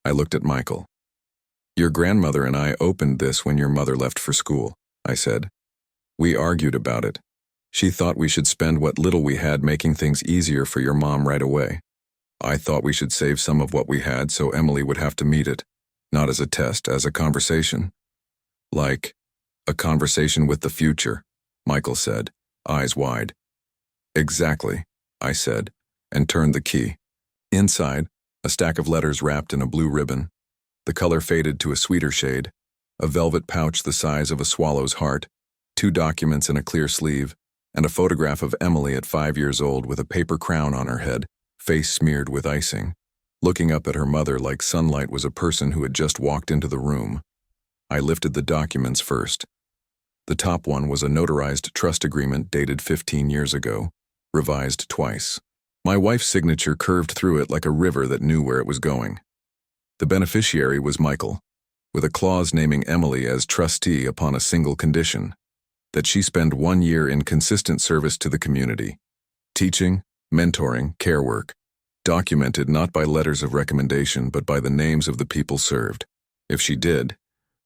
I looked at Michael. "Your grandmother and I opened this when your mother left for school," I said. "We argued about it. She thought we should spend what little we had making things easier for your mom right away. I thought we should save some of what we had so Emily would have to meet it, not as a test, as a conversation." "Like a conversation with the future," Michael said, eyes wide. "Exactly," I said, and turned the key. Inside, a stack of letters wrapped in a blue ribbon. The color faded to a sweeter shade, a velvet pouch the size of a swallow's heart, 2 documents in a clear sleeve, and a photograph of Emily at 5 years old with a paper crown on her head, face smeared with icing, looking up at her mother like sunlight was a person who had just walked into the room. I lifted the documents first. The top one was a notarized trust agreement dated 15 years ago, revised twice. My wife's signature curved through it like a river that knew where it was going. The beneficiary was Michael, with a clause naming Emily as trustee upon a single condition, that she spend 1 year in consistent service to the community, teaching, mentoring, care work, documented not by letters of recommendation but by the names of the people served. If she did,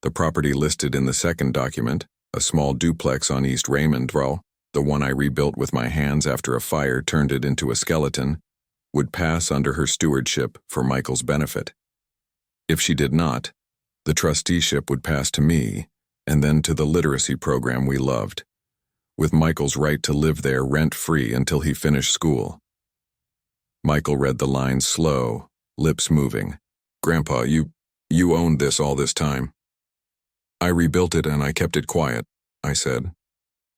the property listed in the second document, a small duplex on East Raymond Row, the one I rebuilt with my hands after a fire turned it into a skeleton, would pass under her stewardship for Michael's benefit. If she did not, the trusteeship would pass to me, and then to the literacy program we loved, with Michael's right to live there rent-free until he finished school. Michael read the lines slow, lips moving. "Grandpa, you owned this all this time." "I rebuilt it and I kept it quiet," I said.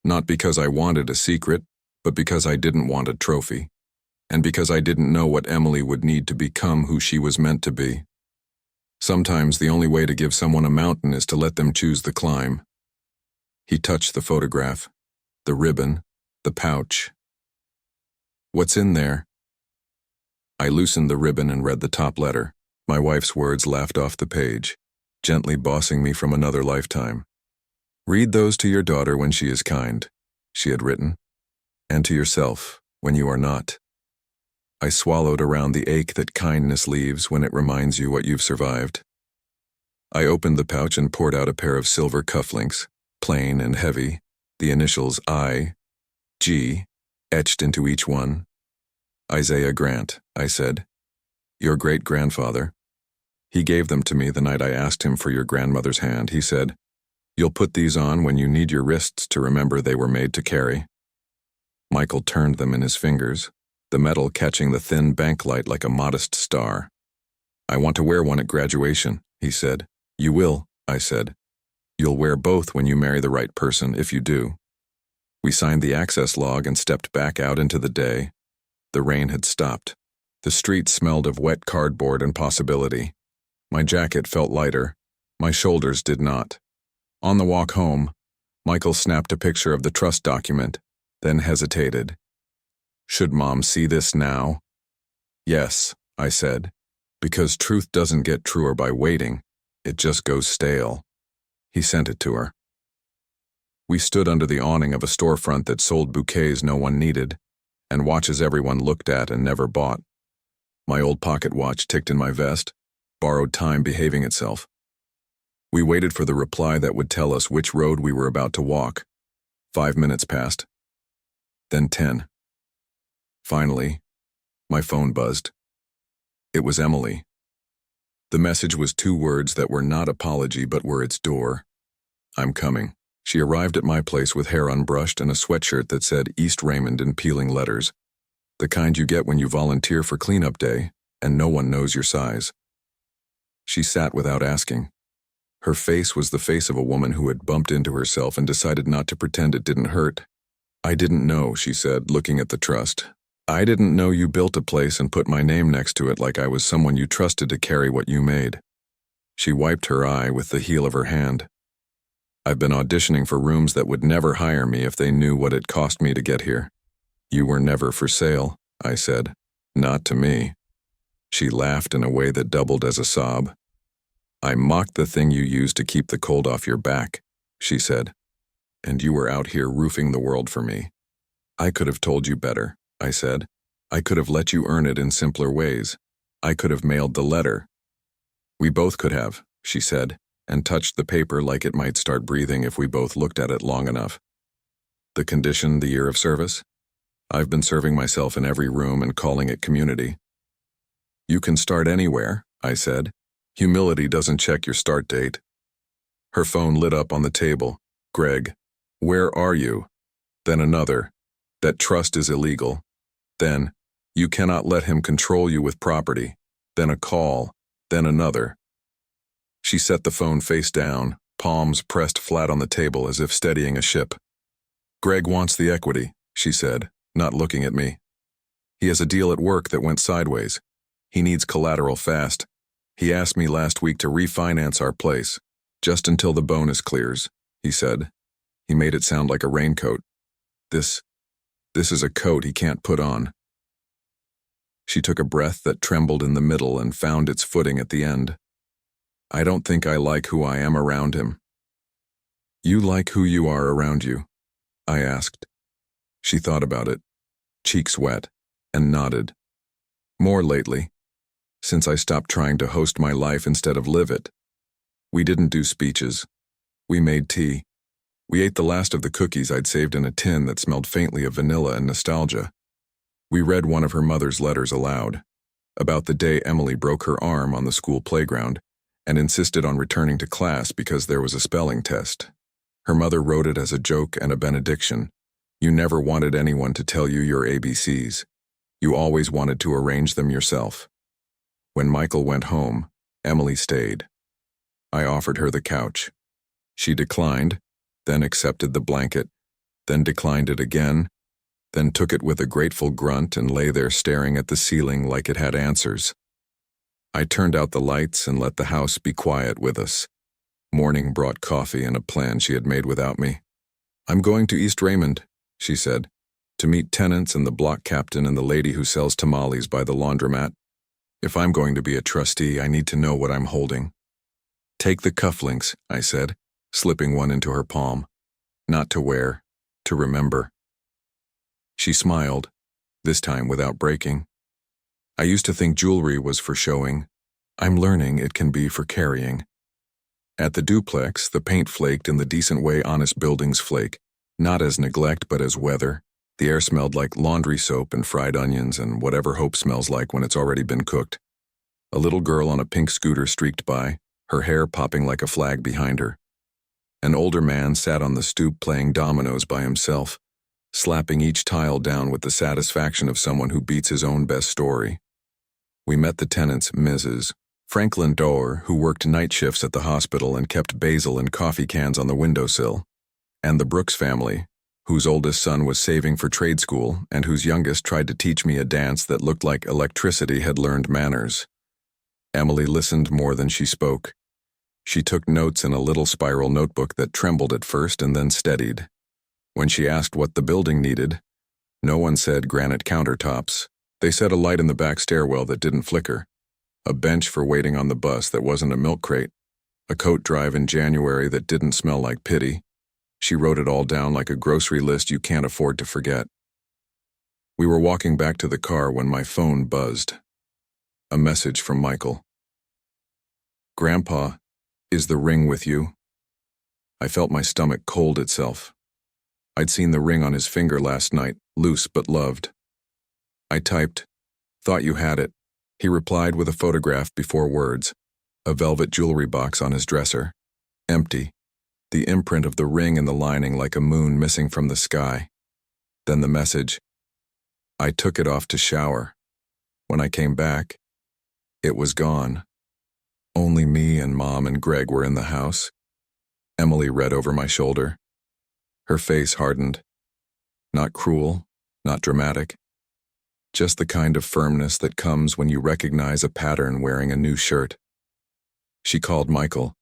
"Not because I wanted a secret, but because I didn't want a trophy, and because I didn't know what Emily would need to become who she was meant to be. Sometimes the only way to give someone a mountain is to let them choose the climb." He touched the photograph, the ribbon, the pouch. "What's in there?" I loosened the ribbon and read the top letter. My wife's words laughed off the page, gently bossing me from another lifetime. "Read those to your daughter when she is kind," she had written, "and to yourself when you are not." I swallowed around the ache that kindness leaves when it reminds you what you've survived. I opened the pouch and poured out a pair of silver cufflinks, plain and heavy, the initials I, G, etched into each one. "Isaiah Grant," I said. "Your great-grandfather." He gave them to me the night I asked him for your grandmother's hand. He said, "You'll put these on when you need your wrists to remember they were made to carry." Michael turned them in his fingers, the metal catching the thin bank light like a modest star. "I want to wear one at graduation," he said. "You will," I said. "You'll wear both when you marry the right person, if you do." We signed the access log and stepped back out into the day. The rain had stopped. The street smelled of wet cardboard and possibility. My jacket felt lighter. My shoulders did not. On the walk home, Michael snapped a picture of the trust document, then hesitated. Should Mom see this now? Yes, I said, because truth doesn't get truer by waiting. It just goes stale. He sent it to her. We stood under the awning of a storefront that sold bouquets no one needed, and watches everyone looked at and never bought. My old pocket watch ticked in my vest, borrowed time behaving itself. We waited for the reply that would tell us which road we were about to walk. 5 minutes passed. Then 10. Finally, my phone buzzed. It was Emily. The message was 2 words that were not apology but were its door. I'm coming. She arrived at my place with hair unbrushed and a sweatshirt that said East Raymond in peeling letters. The kind you get when you volunteer for cleanup day and no one knows your size. She sat without asking. Her face was the face of a woman who had bumped into herself and decided not to pretend it didn't hurt. I didn't know, she said, looking at the trust. I didn't know you built a place and put my name next to it like I was someone you trusted to carry what you made. She wiped her eye with the heel of her hand. I've been auditioning for rooms that would never hire me if they knew what it cost me to get here. You were never for sale, I said. Not to me. She laughed in a way that doubled as a sob. I mocked the thing you used to keep the cold off your back, she said. And you were out here roofing the world for me. I could have told you better, I said. I could have let you earn it in simpler ways. I could have mailed the letter. We both could have, she said, and touched the paper like it might start breathing if we both looked at it long enough. The condition, the year of service? I've been serving myself in every room and calling it community. You can start anywhere, I said. Humility doesn't check your start date. Her phone lit up on the table. Greg, where are you? Then another. That trust is illegal. Then, you cannot let him control you with property. Then a call. Then another. She set the phone face down, palms pressed flat on the table as if steadying a ship. Greg wants the equity, she said, not looking at me. He has a deal at work that went sideways. He needs collateral fast. He asked me last week to refinance our place, just until the bonus clears, he said. He made it sound like a raincoat. This is a coat he can't put on. She took a breath that trembled in the middle and found its footing at the end. I don't think I like who I am around him. You like who you are around you? I asked. She thought about it, cheeks wet, and nodded. More lately, since I stopped trying to host my life instead of live it. We didn't do speeches. We made tea. We ate the last of the cookies I'd saved in a tin that smelled faintly of vanilla and nostalgia. We read one of her mother's letters aloud, about the day Emily broke her arm on the school playground and insisted on returning to class because there was a spelling test. Her mother wrote it as a joke and a benediction. You never wanted anyone to tell you your ABCs. You always wanted to arrange them yourself. When Michael went home, Emily stayed. I offered her the couch. She declined, then accepted the blanket, then declined it again, then took it with a grateful grunt and lay there staring at the ceiling like it had answers. I turned out the lights and let the house be quiet with us. Morning brought coffee and a plan she had made without me. I'm going to East Raymond, she said, to meet tenants and the block captain and the lady who sells tamales by the laundromat. If I'm going to be a trustee, I need to know what I'm holding. Take the cufflinks, I said, slipping one into her palm. Not to wear, to remember. She smiled, this time without breaking. I used to think jewelry was for showing. I'm learning it can be for carrying. At the duplex, the paint flaked in the decent way honest buildings flake, not as neglect but as weather. The air smelled like laundry soap and fried onions and whatever hope smells like when it's already been cooked. A little girl on a pink scooter streaked by, her hair popping like a flag behind her. An older man sat on the stoop playing dominoes by himself, slapping each tile down with the satisfaction of someone who beats his own best story. We met the tenants, Mrs. Franklin Doerr, who worked night shifts at the hospital and kept basil and coffee cans on the windowsill, and the Brooks family, whose oldest son was saving for trade school and whose youngest tried to teach me a dance that looked like electricity had learned manners. Emily listened more than she spoke. She took notes in a little spiral notebook that trembled at first and then steadied. When she asked what the building needed, no one said granite countertops. They said a light in the back stairwell that didn't flicker, a bench for waiting on the bus that wasn't a milk crate, a coat drive in January that didn't smell like pity. She wrote it all down like a grocery list you can't afford to forget. We were walking back to the car when my phone buzzed. A message from Michael. "Grandpa, is the ring with you?" I felt my stomach cold itself. I'd seen the ring on his finger last night, loose but loved. I typed, "Thought you had it." He replied with a photograph before words, a velvet jewelry box on his dresser. Empty, the imprint of the ring in the lining like a moon missing from the sky. Then the message. I took it off to shower. When I came back, it was gone. Only me and Mom and Greg were in the house. Emily read over my shoulder. Her face hardened. Not cruel, not dramatic. Just the kind of firmness that comes when you recognize a pattern wearing a new shirt. She called Michael.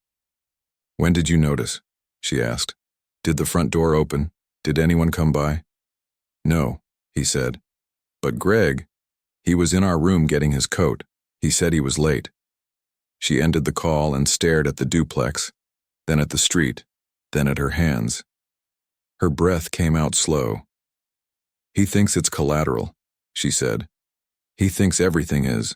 "When did you notice?" she asked. "Did the front door open? Did anyone come by?" "No," he said. "But Greg, he was in our room getting his coat. He said he was late." She ended the call and stared at the duplex, then at the street, then at her hands. Her breath came out slow. "He thinks it's collateral," she said. "He thinks everything is."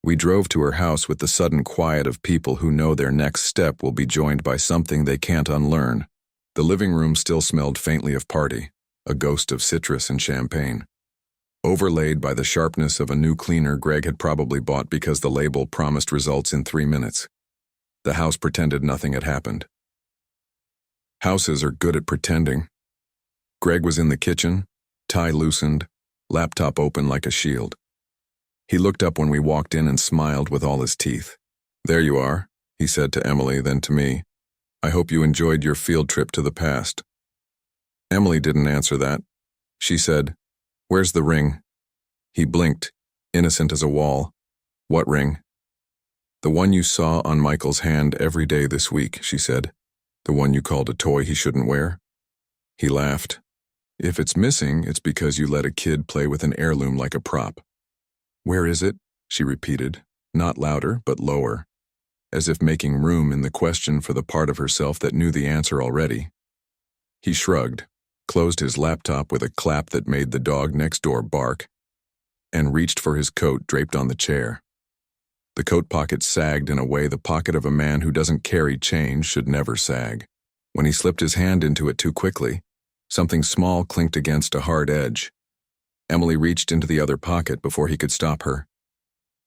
We drove to her house with the sudden quiet of people who know their next step will be joined by something they can't unlearn. The living room still smelled faintly of party, a ghost of citrus and champagne. Overlaid by the sharpness of a new cleaner Greg had probably bought because the label promised results in 3 minutes. The house pretended nothing had happened. Houses are good at pretending. Greg was in the kitchen, tie loosened, laptop open like a shield. He looked up when we walked in and smiled with all his teeth. "There you are," he said to Emily, then to me. "I hope you enjoyed your field trip to the past." Emily didn't answer that. She said, "Where's the ring?" He blinked, innocent as a wall. "What ring?" "The one you saw on Michael's hand every day this week," she said. "The one you called a toy he shouldn't wear." He laughed. "If it's missing, it's because you let a kid play with an heirloom like a prop." "Where is it?" she repeated, not louder but lower, as if making room in the question for the part of herself that knew the answer already. He shrugged, closed his laptop with a clap that made the dog next door bark, and reached for his coat draped on the chair. The coat pocket sagged in a way the pocket of a man who doesn't carry change should never sag. When he slipped his hand into it too quickly, something small clinked against a hard edge. Emily reached into the other pocket before he could stop her.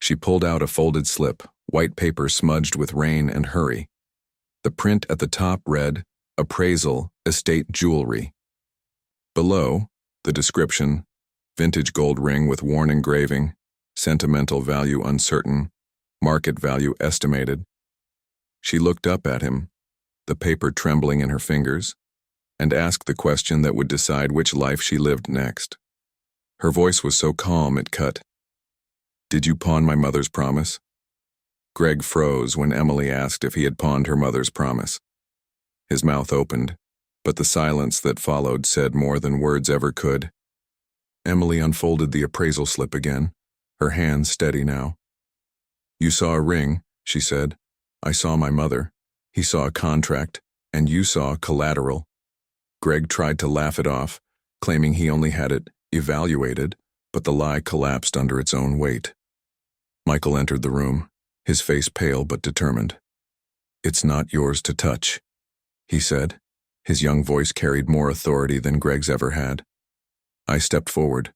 She pulled out a folded slip, white paper smudged with rain and hurry. The print at the top read, "Appraisal, Estate Jewelry." Below, the description, "Vintage gold ring with worn engraving, sentimental value uncertain, market value estimated." She looked up at him, the paper trembling in her fingers, and asked the question that would decide which life she lived next. Her voice was so calm it cut. "Did you pawn my mother's promise?" Greg froze when Emily asked if he had pawned her mother's promise. His mouth opened, but the silence that followed said more than words ever could. Emily unfolded the appraisal slip again, her hands steady now. "You saw a ring," she said. "I saw my mother. He saw a contract, and you saw collateral." Greg tried to laugh it off, claiming he only had it evaluated, but the lie collapsed under its own weight. Michael entered the room, his face pale but determined. "It's not yours to touch," he said. His young voice carried more authority than Greg's ever had. I stepped forward,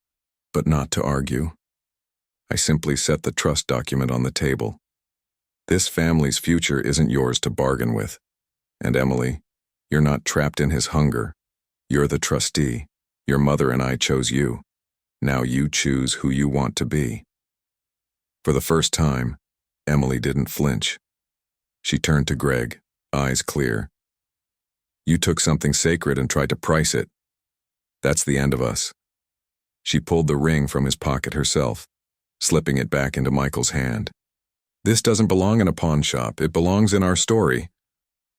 but not to argue. I simply set the trust document on the table. This family's future isn't yours to bargain with. And Emily, you're not trapped in his hunger. You're the trustee. Your mother and I chose you. Now you choose who you want to be. For the first time, Emily didn't flinch. She turned to Greg, eyes clear. You took something sacred and tried to price it. That's the end of us. She pulled the ring from his pocket herself, slipping it back into Michael's hand. This doesn't belong in a pawn shop. It belongs in our story.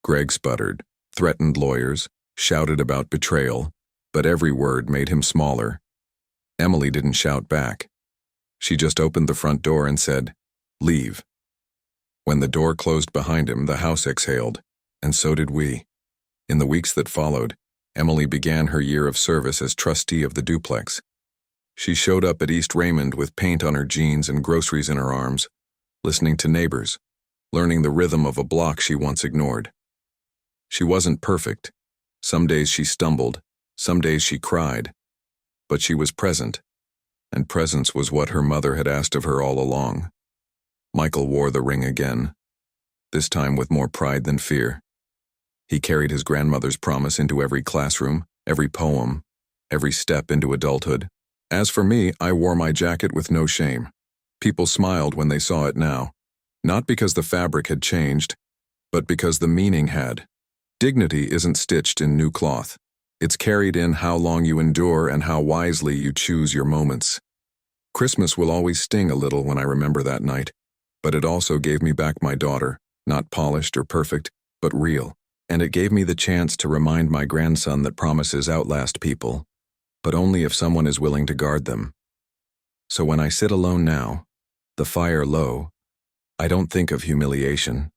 Greg sputtered, threatened lawyers, shouted about betrayal, but every word made him smaller. Emily didn't shout back. She just opened the front door and said, "Leave." When the door closed behind him, the house exhaled, and so did we. In the weeks that followed, Emily began her year of service as trustee of the duplex. She showed up at East Raymond with paint on her jeans and groceries in her arms, listening to neighbors, learning the rhythm of a block she once ignored. She wasn't perfect. Some days she stumbled, some days she cried, but she was present, and presence was what her mother had asked of her all along. Michael wore the ring again, this time with more pride than fear. He carried his grandmother's promise into every classroom, every poem, every step into adulthood. As for me, I wore my jacket with no shame. People smiled when they saw it now, not because the fabric had changed, but because the meaning had. Dignity isn't stitched in new cloth. It's carried in how long you endure and how wisely you choose your moments. Christmas will always sting a little when I remember that night, but it also gave me back my daughter, not polished or perfect, but real. And it gave me the chance to remind my grandson that promises outlast people, but only if someone is willing to guard them. So when I sit alone now, the fire low, I don't think of humiliation.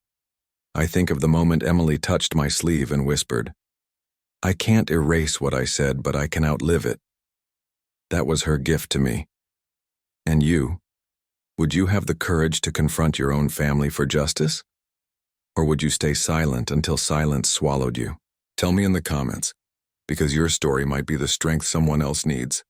I think of the moment Emily touched my sleeve and whispered, "I can't erase what I said, but I can outlive it." That was her gift to me. And you? Would you have the courage to confront your own family for justice? Or would you stay silent until silence swallowed you? Tell me in the comments, because your story might be the strength someone else needs.